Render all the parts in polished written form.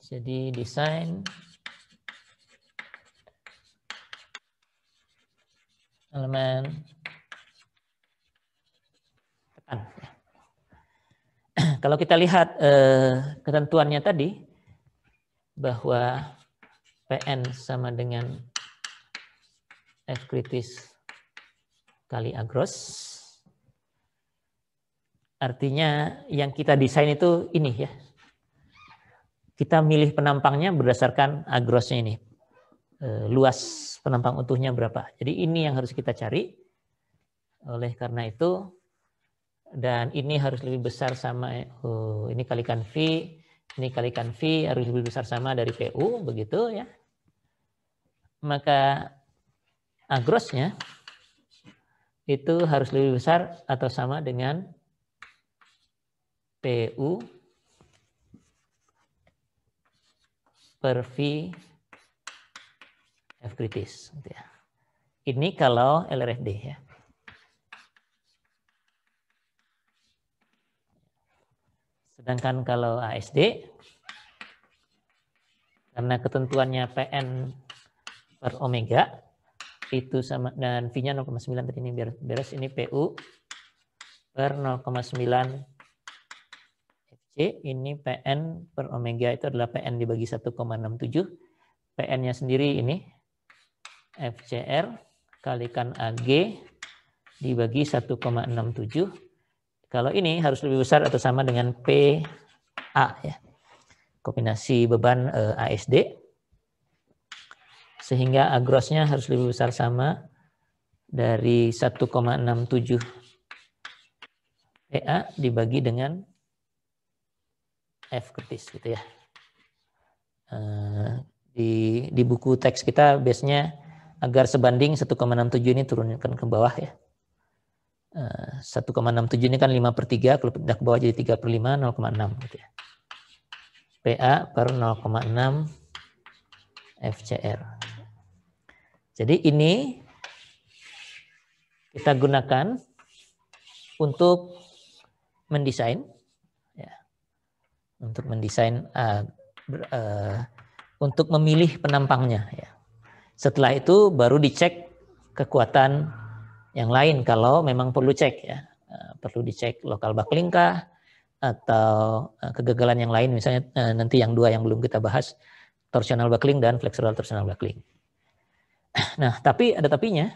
Jadi desain elemen tekan. Kalau kita lihat ketentuannya tadi bahwa PN sama dengan F kritis kali A gross, artinya yang kita desain itu ini ya. Kita milih penampangnya berdasarkan A grossnya ini. Luas penampang utuhnya berapa. Jadi ini yang harus kita cari. Oleh karena itu, dan ini harus lebih besar sama, ini kalikan V, ini kalikan V harus lebih besar sama dari PU, begitu ya. Maka A grossnya itu harus lebih besar atau sama dengan PU per V F kritis. Ini kalau LRFD ya. Sedangkan kalau ASD, karena ketentuannya PN per omega, itu sama, dan V-nya 0,9 tadi ini beres, ini PU per 0,9 FC, ini PN per omega itu adalah PN dibagi 1,67, PN-nya sendiri ini FCR kalikan AG dibagi 1,67. Kalau ini harus lebih besar atau sama dengan PA ya. Kombinasi beban ASD. Sehingga A grossnya harus lebih besar sama dari 1,67 PA dibagi dengan F kritis gitu ya. Di buku teks kita biasanya agar sebanding 1,67 ini turunkan ke bawah ya. 1,67 ini kan 5/3, kalau pindah ke bawah jadi 3/5, 0,6 gitu ya. PA per 0,6 FCR. Jadi ini kita gunakan untuk mendesain ya. Untuk mendesain untuk memilih penampangnya ya. Setelah itu baru dicek kekuatan yang lain kalau memang perlu cek ya. Perlu dicek lokal buckling kah atau kegagalan yang lain, misalnya nanti yang dua yang belum kita bahas, torsional buckling dan flexural torsional buckling. Nah, tapi ada tapinya.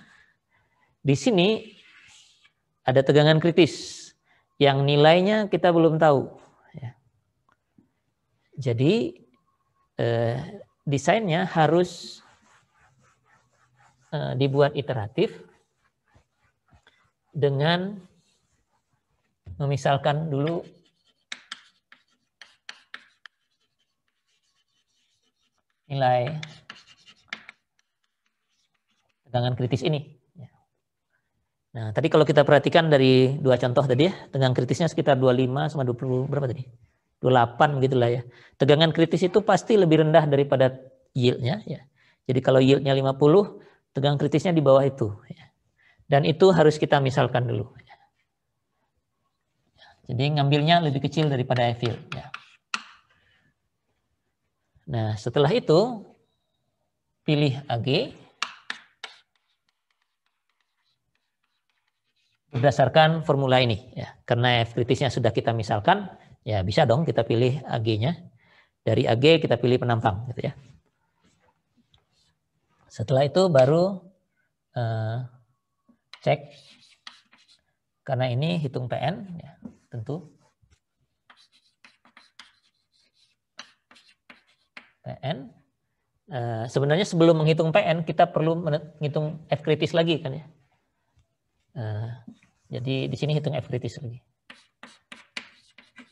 Di sini ada tegangan kritis yang nilainya kita belum tahu ya. Jadi desainnya harus dibuat iteratif dengan memisalkan dulu nilai tegangan kritis ini. Nah, tadi kalau kita perhatikan dari dua contoh tadi ya, tegangan kritisnya sekitar 25 sama 20 berapa tadi? 28 begitulah ya. Tegangan kritis itu pasti lebih rendah daripada yieldnya ya. Jadi kalau yieldnya 50, tegangan kritisnya di bawah itu ya. Dan itu harus kita misalkan dulu ya. Jadi ngambilnya lebih kecil daripada yield ya. Nah, setelah itu pilih AG berdasarkan formula ini ya. Karena F kritisnya sudah kita misalkan, ya bisa dong kita pilih AG-nya. Dari AG kita pilih penampang gitu ya. Setelah itu baru cek, karena ini hitung PN ya, tentu PN. Sebenarnya sebelum menghitung PN kita perlu menghitung F kritis lagi kan ya. Jadi di sini hitung F kritis lagi.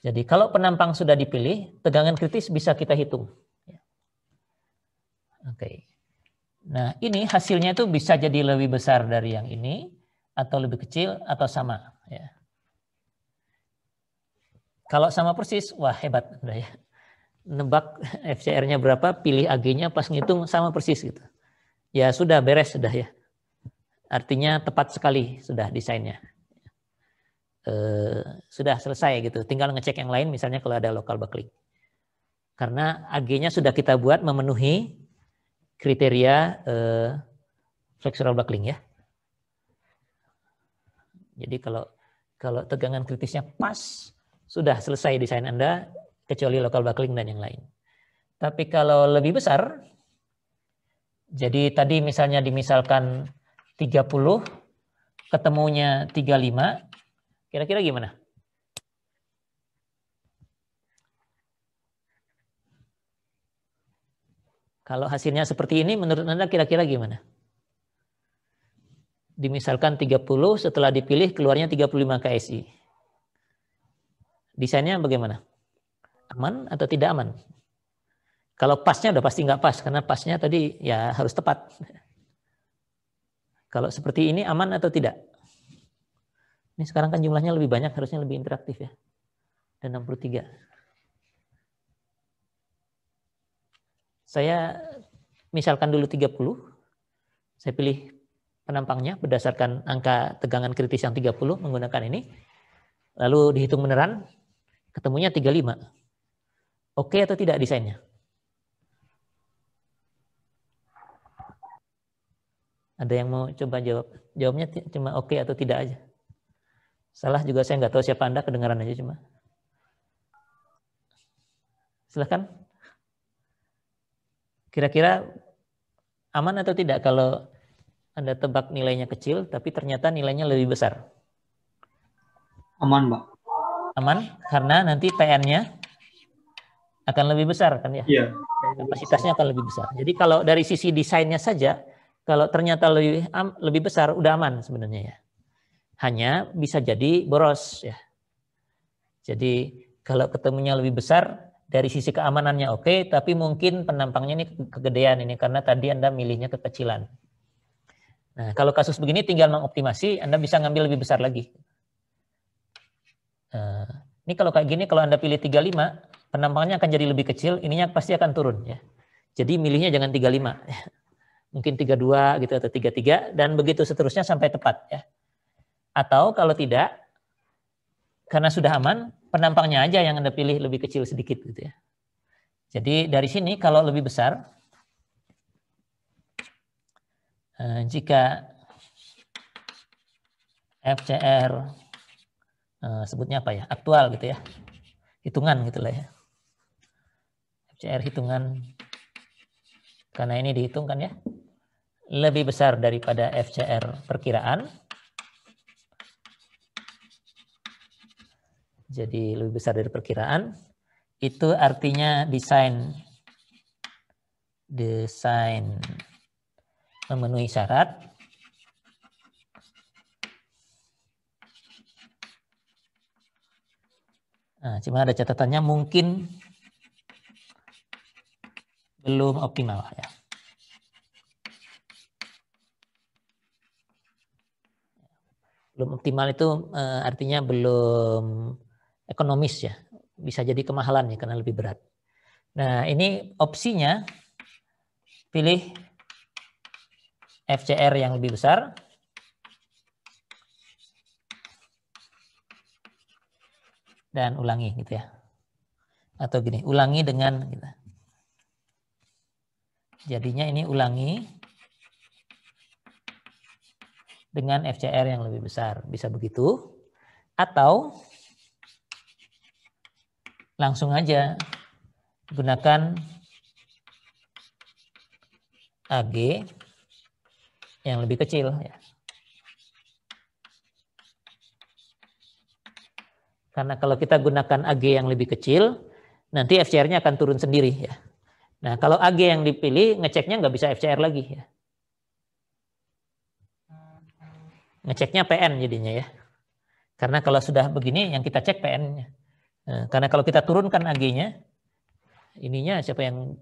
Jadi kalau penampang sudah dipilih, tegangan kritis bisa kita hitung. Oke. Nah ini hasilnya itu bisa jadi lebih besar dari yang ini, atau lebih kecil, atau sama. Ya. Kalau sama persis, wah hebat. Udah ya. Nebak FCR-nya berapa, pilih AG-nya, pas ngitung sama persis gitu. Ya sudah beres, sudah ya. Artinya tepat sekali sudah desainnya. Sudah selesai gitu. Tinggal ngecek yang lain, misalnya kalau ada local buckling. Karena AG-nya sudah kita buat memenuhi kriteria flexural buckling ya. Jadi kalau tegangan kritisnya pas, sudah selesai desain Anda, kecuali local buckling dan yang lain. Tapi kalau lebih besar, jadi tadi misalnya dimisalkan 30, ketemunya 35, kira-kira gimana? Kalau hasilnya seperti ini, menurut Anda kira-kira gimana? Dimisalkan 30, setelah dipilih keluarnya 35 KSI. Desainnya bagaimana? Aman atau tidak aman? Kalau pasnya udah pasti nggak pas, karena pasnya tadi ya harus tepat. Kalau seperti ini aman atau tidak? Ini sekarang kan jumlahnya lebih banyak, harusnya lebih interaktif ya. Dan 63. Saya misalkan dulu 30, saya pilih penampangnya berdasarkan angka tegangan kritis yang 30 menggunakan ini. Lalu dihitung beneran, ketemunya 35. Oke atau tidak desainnya? Ada yang mau coba jawab? Jawabnya cuma oke atau tidak aja. Salah juga saya nggak tahu siapa Anda, kedengaran aja cuma. Silahkan. Kira-kira aman atau tidak kalau Anda tebak nilainya kecil, tapi ternyata nilainya lebih besar? Aman, Mbak. Aman, karena nanti PN-nya akan lebih besar kan ya? Iya. Kapasitasnya akan lebih besar. Jadi kalau dari sisi desainnya saja, kalau ternyata lebih besar, udah aman sebenarnya ya. Hanya bisa jadi boros ya. Jadi kalau ketemunya lebih besar, dari sisi keamanannya oke, tapi mungkin penampangnya ini kegedean ini karena tadi Anda milihnya kekecilan. Nah, kalau kasus begini tinggal mengoptimasi, Anda bisa ngambil lebih besar lagi. Ini kalau kayak gini, kalau Anda pilih 35, penampangnya akan jadi lebih kecil, ininya pasti akan turun ya. Jadi milihnya jangan 35. Mungkin 32 gitu atau 33 dan begitu seterusnya sampai tepat ya. Atau kalau tidak, karena sudah aman, penampangnya aja yang Anda pilih lebih kecil sedikit gitu ya. Jadi dari sini kalau lebih besar, jika FCR sebutnya apa ya, aktual gitu ya, hitungan gitulah ya, FCR hitungan, karena ini dihitungkan ya, lebih besar daripada FCR perkiraan, jadi lebih besar dari perkiraan, itu artinya desain memenuhi syarat. Nah, cuma ada catatannya mungkin belum optimal ya. Belum optimal itu artinya belum ekonomis ya. Bisa jadi kemahalan ya karena lebih berat. Nah, ini opsinya pilih FCR yang lebih besar. Dan ulangi gitu ya. Atau gini, ulangi dengan gitu. Jadinya ini ulangi dengan FCR yang lebih besar. Bisa begitu. Atau langsung aja gunakan AG yang lebih kecil ya. Karena kalau kita gunakan AG yang lebih kecil, nanti FCR-nya akan turun sendiri ya. Nah, kalau AG yang dipilih, ngeceknya nggak bisa FCR lagi ya. Ngeceknya PN jadinya ya. Karena kalau sudah begini, yang kita cek PN-nya. Nah, karena kalau kita turunkan AG-nya, ininya siapa yang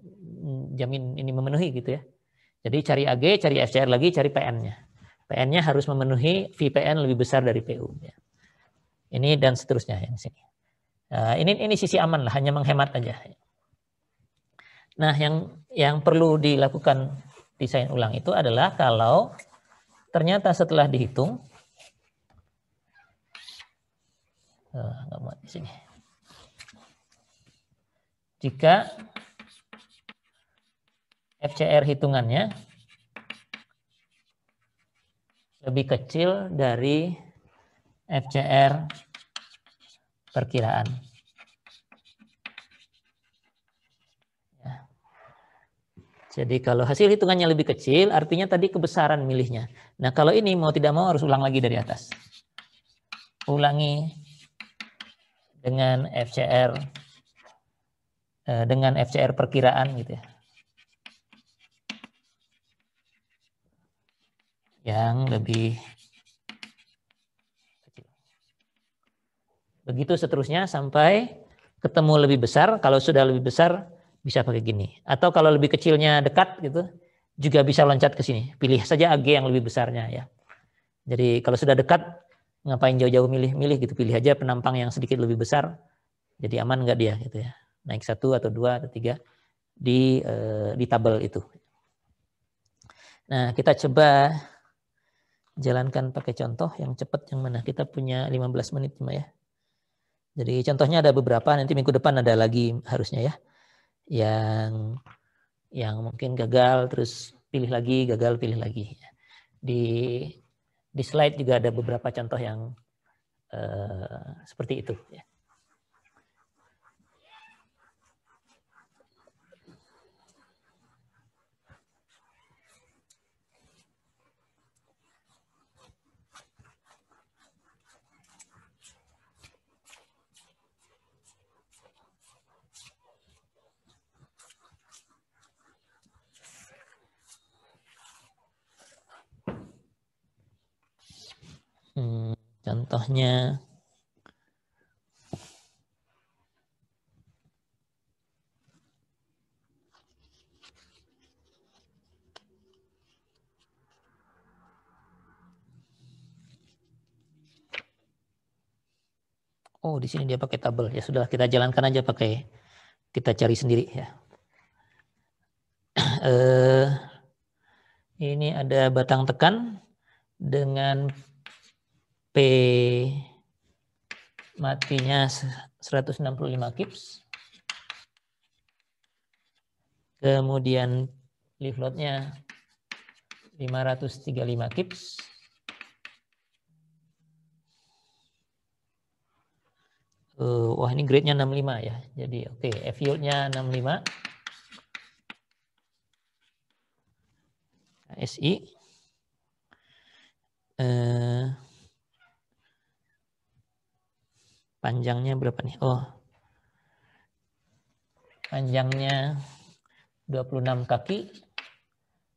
jamin ini memenuhi gitu ya. Jadi cari AG, cari FCR lagi, cari PN-nya. PN-nya harus memenuhi VPN lebih besar dari PU. Ya. Ini dan seterusnya yang sini. Nah, ini sisi aman lah, hanya menghemat aja. Nah, yang perlu dilakukan desain ulang itu adalah kalau ternyata setelah dihitung, nggak muat di sini. Jika FCR hitungannya lebih kecil dari FCR perkiraan. Ya. Jadi kalau hasil hitungannya lebih kecil, artinya tadi kebesaran milihnya. Nah kalau ini mau tidak mau harus ulang lagi dari atas. Ulangi dengan FCR perkiraan gitu ya. Yang lebih kecil. Begitu seterusnya sampai ketemu lebih besar. Kalau sudah lebih besar bisa pakai gini. Atau kalau lebih kecilnya dekat gitu, juga bisa loncat ke sini. Pilih saja AG yang lebih besarnya ya. Jadi kalau sudah dekat, ngapain jauh-jauh milih gitu. Pilih aja penampang yang sedikit lebih besar. Jadi aman nggak dia gitu ya. Naik 1 atau 2 atau 3 di tabel itu. Nah kita coba jalankan pakai contoh yang cepat yang mana. Kita punya 15 menit cuma ya. Jadi contohnya ada beberapa, nanti minggu depan ada lagi harusnya ya. Yang mungkin gagal, terus pilih lagi, gagal, pilih lagi. Di slide juga ada beberapa contoh yang seperti itu. Ya. Contohnya oh di sini dia pakai tabel ya, sudah kita jalankan aja pakai, kita cari sendiri ya. Ini ada batang tekan dengan P matinya 165 kips. Kemudian leaf load-nya 535 kips. Wah ini grade-nya 65 ya. Jadi oke, F yield-nya 65. SI. Panjangnya berapa nih? Oh. Panjangnya 26 kaki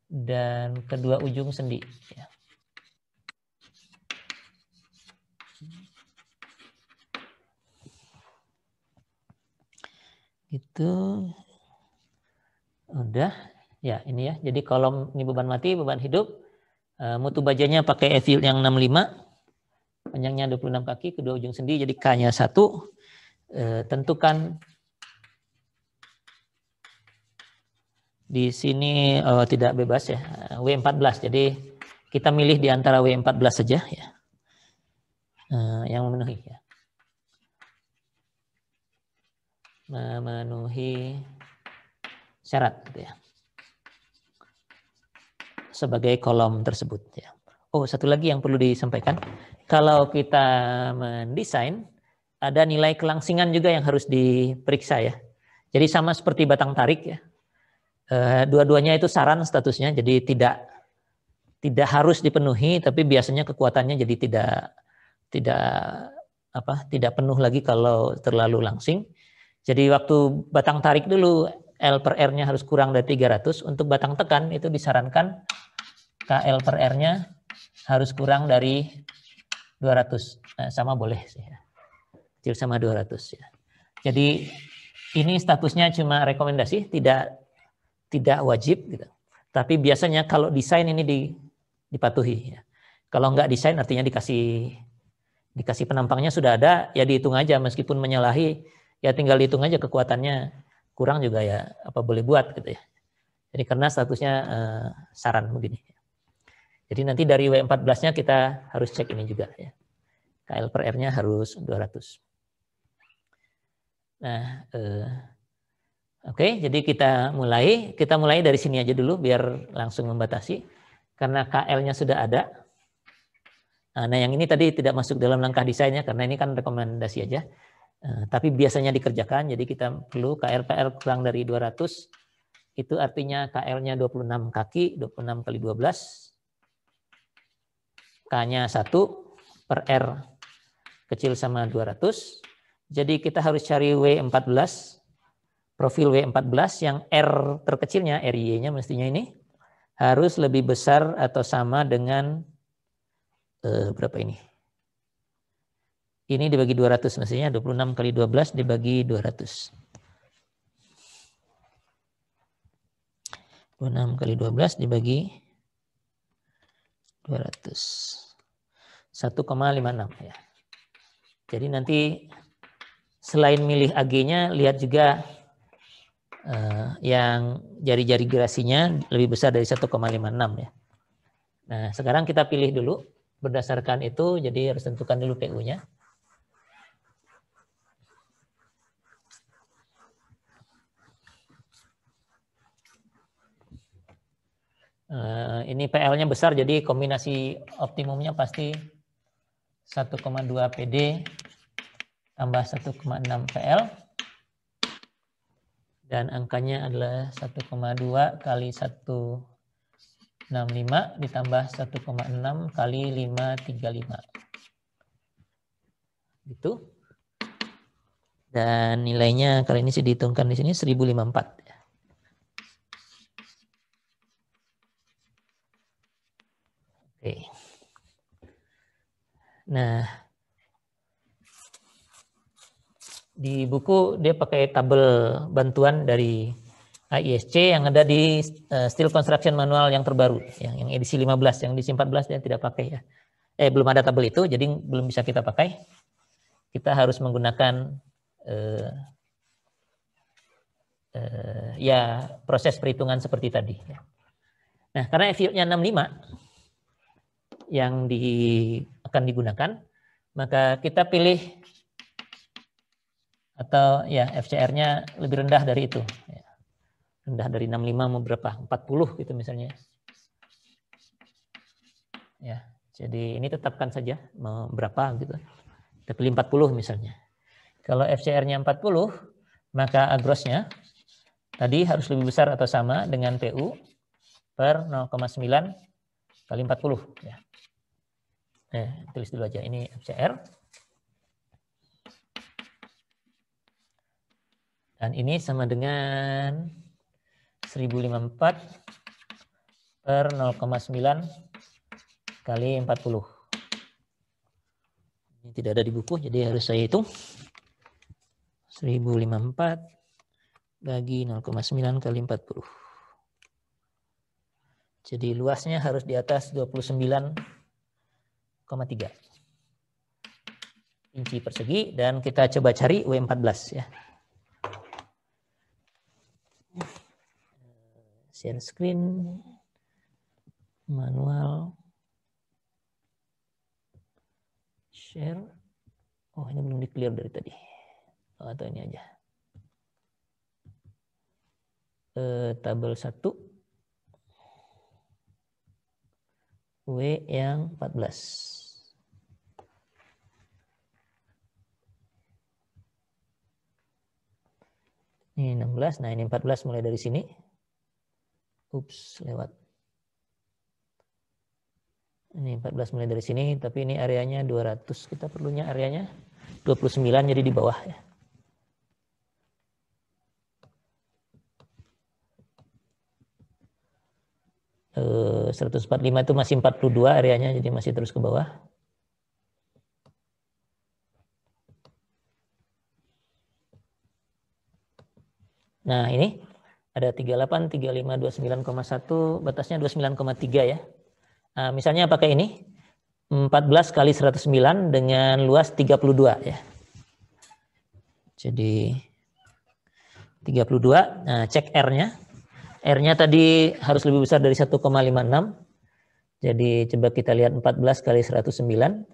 dan kedua ujung sendi ya. Gitu. Udah. Ya, ini ya. Jadi kolom ini beban mati, beban hidup. Mutu bajanya pakai F yield yang 65. Panjangnya 26 kaki, kedua ujung sendi, jadi K-nya 1. Tentukan di sini tidak bebas ya, W14. Jadi kita milih di antara W14 saja ya. Yang memenuhi ya. Memenuhi syarat gitu ya. Sebagai kolom tersebut ya. Oh, satu lagi yang perlu disampaikan. Kalau kita mendesain, ada nilai kelangsingan juga yang harus diperiksa ya. Jadi sama seperti batang tarik ya. Dua-duanya itu saran statusnya, jadi tidak harus dipenuhi, tapi biasanya kekuatannya jadi tidak penuh lagi kalau terlalu langsing. Jadi waktu batang tarik dulu L per R-nya harus kurang dari 300. Untuk batang tekan itu disarankan KL per R-nya harus kurang dari 200. Nah, sama boleh sih ya. Kecil sama 200 ya. Jadi ini statusnya cuma rekomendasi, tidak wajib gitu. Tapi biasanya kalau desain ini dipatuhi ya. Kalau nggak desain artinya dikasih penampangnya sudah ada, ya dihitung aja meskipun menyalahi, ya tinggal dihitung aja kekuatannya kurang juga ya apa boleh buat gitu ya. Jadi karena statusnya saran begini. Jadi nanti dari W14-nya kita harus cek ini juga ya. KL per R-nya harus 200. Nah, aku Oke, jadi kita mulai dari sini aja dulu biar langsung membatasi. Karena KL-nya sudah ada. Nah, yang ini tadi tidak masuk dalam langkah desainnya karena ini kan rekomendasi aja. Tapi biasanya dikerjakan, jadi kita perlu KL kurang dari 200, itu artinya KL-nya 26 kaki, 26 kali 12, K-nya 1 per R kecil sama 200, jadi kita harus cari W14, profil W14 yang R terkecilnya, RY-nya mestinya ini, harus lebih besar atau sama dengan, berapa ini? Ini dibagi 200 mestinya 26 kali 12 dibagi 200. 26 kali 12 dibagi 200. 1,56 ya. Jadi nanti selain milih AG-nya lihat juga yang jari-jari gerasinya lebih besar dari 1,56 ya. Nah, sekarang kita pilih dulu berdasarkan itu, jadi harus tentukan dulu PU-nya. Ini PL-nya besar, jadi kombinasi optimumnya pasti 1,2 PD tambah 1,6 PL. Dan angkanya adalah 1,2 kali 165 ditambah 1,6 kali 535. Gitu. Dan nilainya kali ini sih dihitungkan di sini 1054. Oke. Nah, di buku dia pakai tabel bantuan dari AISC yang ada di Steel Construction Manual yang terbaru, yang edisi 15, yang edisi 14 dia tidak pakai ya. Belum ada tabel itu, jadi belum bisa kita pakai. Kita harus menggunakan ya proses perhitungan seperti tadi. Nah, karena FU-nya 65 yang akan digunakan, maka kita pilih atau ya FCR-nya lebih rendah dari itu. Rendah dari 65 mau berapa? 40 gitu misalnya. Ya, jadi ini tetapkan saja mau berapa gitu. Kita pilih 40 misalnya. Kalau FCR-nya 40, maka agrosnya tadi harus lebih besar atau sama dengan PU per 0,9 kali 40 ya. Tulis dulu aja ini FCR. Dan ini sama dengan 1054 per 0,9 kali 40. Ini tidak ada di buku, jadi harus saya hitung. 1054 bagi 0,9 kali 40. Jadi luasnya harus di atas 29,3 inci persegi, dan kita coba cari W14 ya. Share screen, manual, share. Oh, ini belum di clear dari tadi. Atau ini aja. Tabel 1. W yang 14. Ini 16, nah ini 14 mulai dari sini. Ups, lewat. Ini 14 mulai dari sini, tapi ini areanya 200. Kita perlunya areanya 29, jadi di bawah ya. Eh, 145 itu masih 42 areanya, jadi masih terus ke bawah. Nah, ini ada 38, 35, 29,1, batasnya 29,3 ya. Nah, misalnya pakai ini, 14 kali 109 dengan luas 32 ya. Jadi 32, nah cek R-nya. R-nya tadi harus lebih besar dari 1,56. Jadi coba kita lihat 14 kali 109.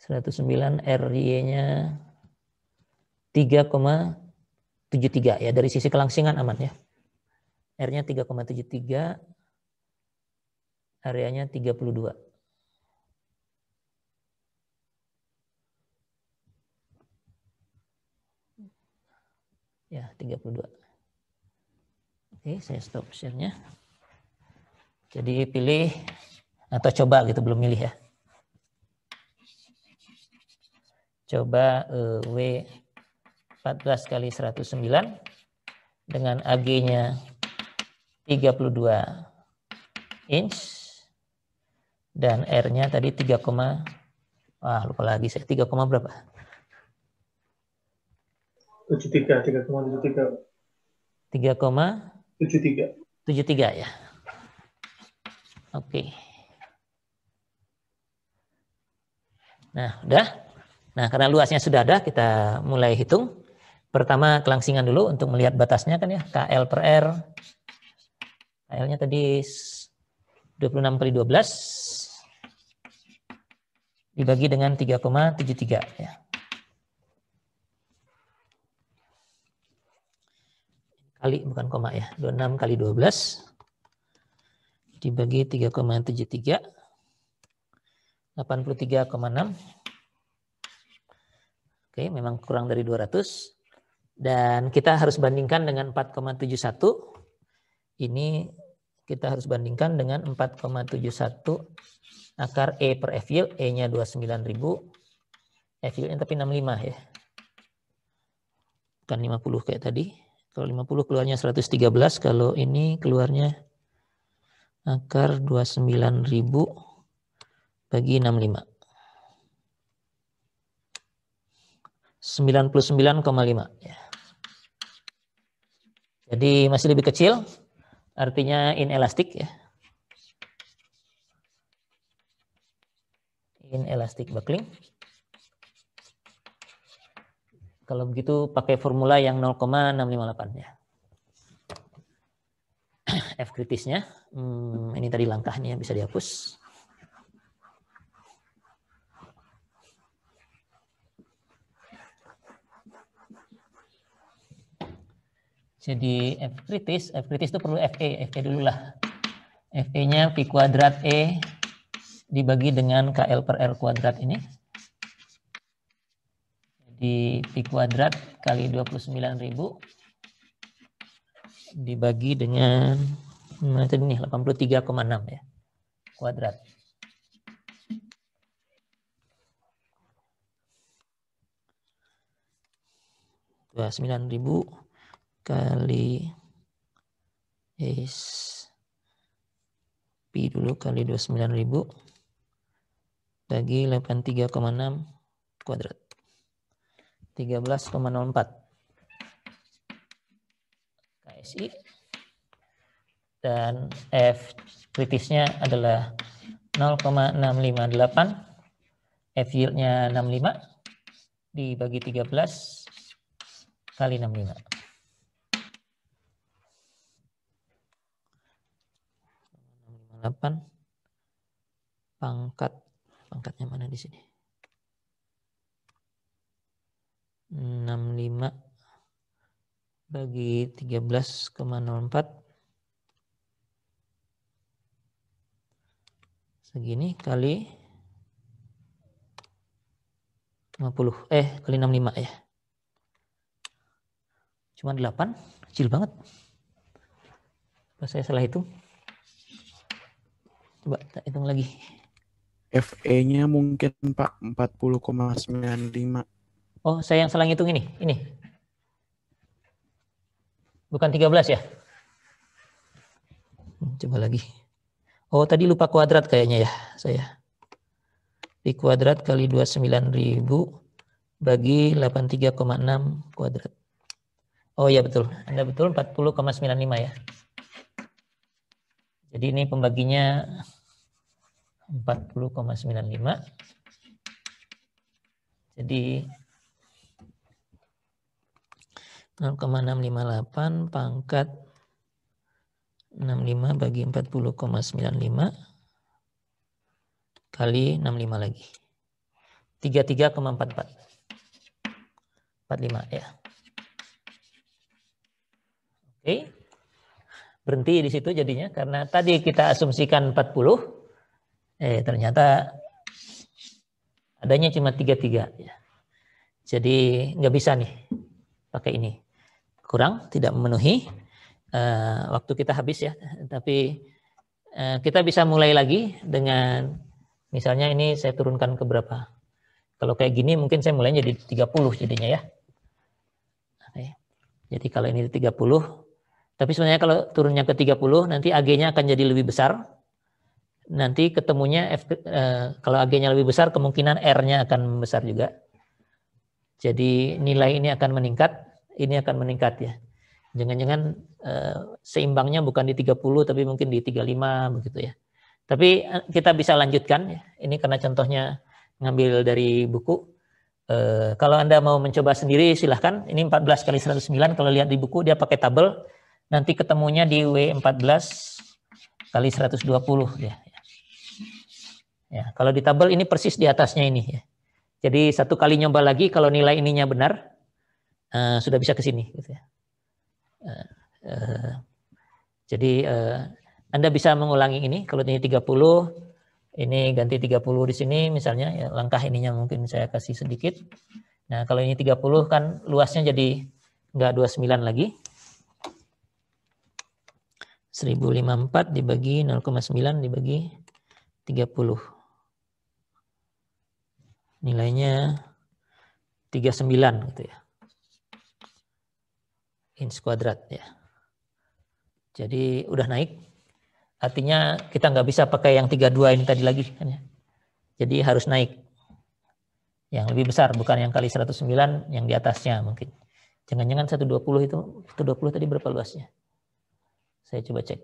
109 RY-nya 3,73 ya, dari sisi kelangsingan aman ya. R-nya 3,73, areanya 32. Ya, 32. Oke, saya stop share-nya. Jadi pilih atau coba gitu, belum milih ya. Coba W14 kali 109 dengan AG-nya 32 inch dan R-nya tadi 3, lupa lagi saya 3, berapa? 3,73. 3,73 ya. Oke. Nah, udah. Nah, karena luasnya sudah ada, kita mulai hitung. Pertama kelangsingan dulu untuk melihat batasnya kan ya, KL per R. KL-nya tadi 26 kali 12 dibagi dengan 3,73 ya. Kali bukan koma ya, 26 kali 12 dibagi 3,73 83,6. Oke, memang kurang dari 200 dan kita harus bandingkan dengan 4,71. Ini kita harus bandingkan dengan 4,71 akar E per F yield, E-nya 29.000, F yield-nya tapi 65 ya. Bukan 50 kayak tadi. Kalau 50 keluarnya 113, kalau ini keluarnya akar 29.000 bagi 65. 99,5 ya. Jadi masih lebih kecil, artinya inelastik ya. Inelastic buckling. Kalau begitu pakai formula yang 0,658 ya. F kritisnya, ini tadi langkahnya bisa dihapus. Jadi F kritis itu perlu FE dulu lah. FE-nya Pi kuadrat E dibagi dengan KL per R kuadrat ini. Jadi Pi kuadrat kali 29.000 dibagi dengan ini 83,6 ya kuadrat. Dua 9.000 kali Pi dulu kali 29.000 bagi 83,6 kuadrat. 13,04 KSI dan F kritisnya adalah 0,658, F yield-nya 65 dibagi 13 kali 65. 8 pangkatnya mana di sini? 65 bagi 13,04 segini kali 50 kali 65 ya. Cuma 8, kecil banget. Apa saya salah hitung? Coba kita hitung lagi. FE-nya mungkin Pak 40,95. Oh, saya yang salah hitung ini. Bukan 13 ya? Coba lagi. Oh, tadi lupa kuadrat kayaknya ya saya. Pi kuadrat kali 29.000 bagi 83,6 kuadrat. Oh iya betul. Anda betul 40,95 ya. Jadi ini pembaginya 40,95. Jadi 0,658 pangkat 65 bagi 40,95 kali 65 lagi. 33,44. 45 ya. Oke. Berhenti di situ jadinya karena tadi kita asumsikan 40. Ternyata adanya cuma 33 ya. Jadi nggak bisa nih pakai ini. Kurang, tidak memenuhi. Waktu kita habis ya. Tapi kita bisa mulai lagi dengan misalnya ini saya turunkan ke berapa. Kalau kayak gini mungkin saya mulainya jadi 30 jadinya ya. Oke. Jadi kalau ini 30, tapi sebenarnya kalau turunnya ke 30 nanti AG-nya akan jadi lebih besar. Nanti ketemunya kalau AG-nya lebih besar kemungkinan R-nya akan membesar juga. Jadi nilai ini akan meningkat, ini akan meningkat ya. Jangan-jangan seimbangnya bukan di 30 tapi mungkin di 35 begitu ya. Tapi kita bisa lanjutkan ya. Ini karena contohnya ngambil dari buku. Kalau Anda mau mencoba sendiri silahkan. Ini 14 kali 109 kalau lihat di buku dia pakai tabel. Nanti ketemunya di W14 kali 120 ya. Ya, kalau di tabel ini persis di atasnya ini ya. Jadi satu kali nyoba lagi kalau nilai ininya benar sudah bisa ke sini gitu ya. Jadi Anda bisa mengulangi ini kalau ini 30 ini ganti 30 di sini misalnya ya, langkah ininya mungkin saya kasih sedikit. Nah, kalau ini 30 kan luasnya jadi enggak 29 lagi. 1054 dibagi 0,9 dibagi 30. Nilainya 39 gitu ya. Inch kuadrat ya. Jadi udah naik. Artinya kita nggak bisa pakai yang 32 ini tadi lagi kan ya. Jadi harus naik. Yang lebih besar bukan yang kali 109 yang di atasnya mungkin. Jangan-jangan 120 itu 120 tadi berapa luasnya? Saya coba cek.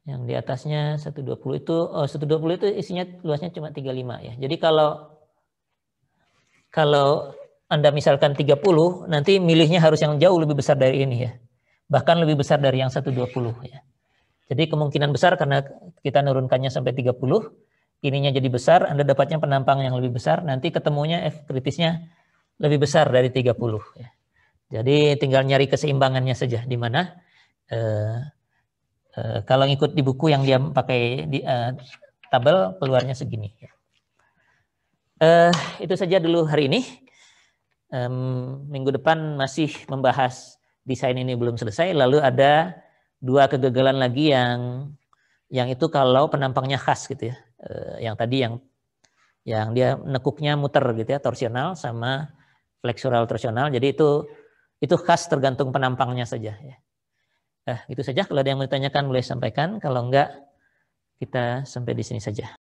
Yang di atasnya 120 itu 120 itu isinya luasnya cuma 35 ya. Jadi kalau Anda misalkan 30 nanti milihnya harus yang jauh lebih besar dari ini ya. Bahkan lebih besar dari yang 120 ya. Jadi kemungkinan besar karena kita nurunkannya sampai 30, ininya jadi besar, Anda dapatnya penampang yang lebih besar, nanti ketemunya F kritisnya lebih besar dari 30 ya. Jadi tinggal nyari keseimbangannya saja di mana kalau ngikut di buku yang dia pakai di tabel keluarnya segini. Itu saja dulu hari ini. Minggu depan masih membahas desain ini belum selesai. Lalu ada 2 kegagalan lagi yang itu kalau penampangnya khas gitu ya. Yang tadi yang dia nekuknya muter gitu ya, torsional sama flexural torsional. Jadi itu khas tergantung penampangnya saja ya. Itu saja, kalau ada yang mau ditanyakan boleh sampaikan, kalau enggak kita sampai di sini saja.